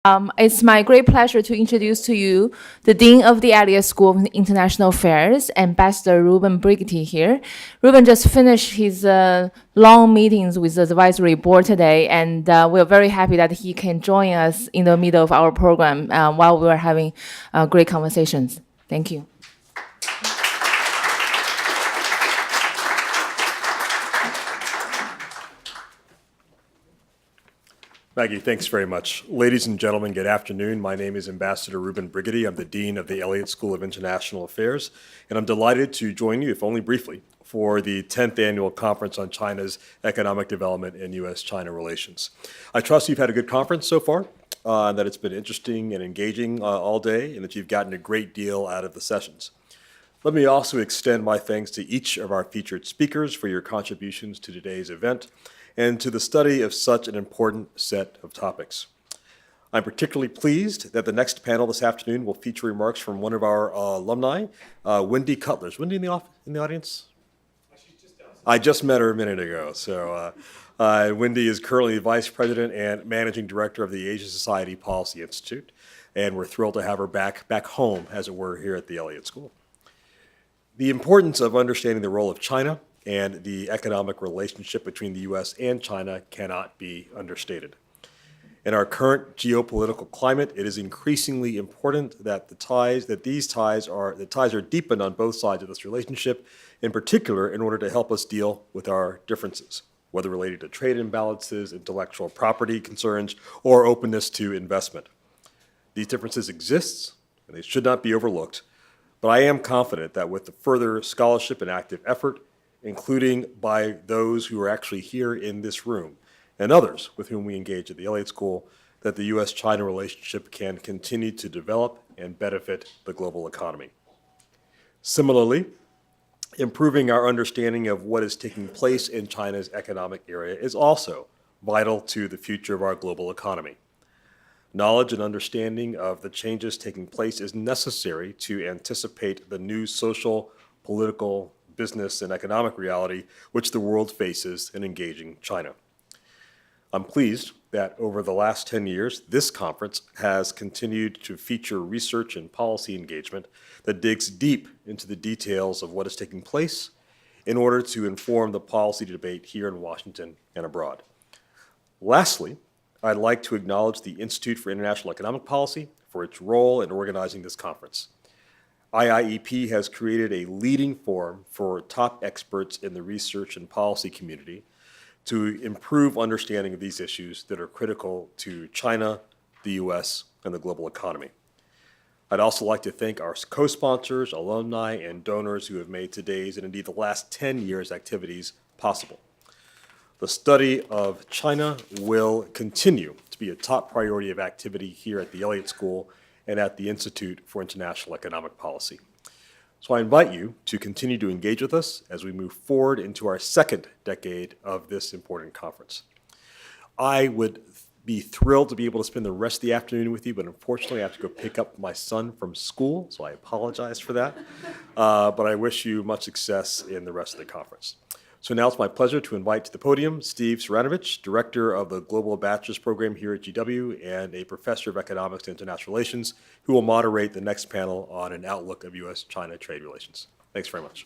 It's my great pleasure to introduce to you the Dean of the Elliott School of International Affairs, Ambassador Reuben Brigety here. Reuben just finished his long meetings with the advisory board today, and we're very happy that he can join us in the middle of our program while we are having great conversations. Thank you. Maggie, thanks very much. Ladies and gentlemen, good afternoon. My name is Ambassador Reuben Brigety. I'm the Dean of the Elliott School of International Affairs, and I'm delighted to join you, if only briefly, for the 10th Annual Conference on China's Economic Development and U.S.-China Relations. I trust you've had a good conference so far, that it's been interesting and engaging all day, and that you've gotten a great deal out of the sessions. Let me also extend my thanks to each of our featured speakers for your contributions to today's event and to the study of such an important set of topics. I'm particularly pleased that the next panel this afternoon will feature remarks from one of our alumni, Wendy Cutler. Is Wendy in the audience? I just met her a minute ago. So Wendy is currently the Vice President and Managing Director of the Asia Society Policy Institute, and we're thrilled to have her back home, as it were, here at the Elliott School. The importance of understanding the role of China and the economic relationship between the U.S. and China cannot be understated. In our current geopolitical climate, it is increasingly important that the ties are deepened on both sides of this relationship, in particular in order to help us deal with our differences, whether related to trade imbalances, intellectual property concerns, or openness to investment. These differences exist, and they should not be overlooked, but I am confident that with the further scholarship and active effort, including by those who are actually here in this room and others with whom we engage at the Elliott School, that the U.S.-China relationship can continue to develop and benefit the global economy. Similarly, improving our understanding of what is taking place in China's economic area is also vital to the future of our global economy. Knowledge and understanding of the changes taking place is necessary to anticipate the new social, political, business, and economic reality which the world faces in engaging China. I'm pleased that over the last 10 years, this conference has continued to feature research and policy engagement that digs deep into the details of what is taking place in order to inform the policy debate here in Washington and abroad. Lastly, I'd like to acknowledge the Institute for International Economic Policy for its role in organizing this conference. IIEP has created a leading forum for top experts in the research and policy community to improve understanding of these issues that are critical to China, the U.S., and the global economy. I'd also like to thank our co-sponsors, alumni, and donors who have made today's and indeed the last 10 years' activities possible. The study of China will continue to be a top priority of activity here at the Elliott School and at the Institute for International Economic Policy. So I invite you to continue to engage with us as we move forward into our second decade of this important conference. I would be thrilled to be able to spend the rest of the afternoon with you, but unfortunately I have to go pick up my son from school, so I apologize for that. But I wish you much success in the rest of the conference. So now it's my pleasure to invite to the podium Steve Saranovich, Director of the Global Bachelor's Program here at GW and a Professor of Economics and International Relations, who will moderate the next panel on an outlook of U.S.-China trade relations. Thanks very much.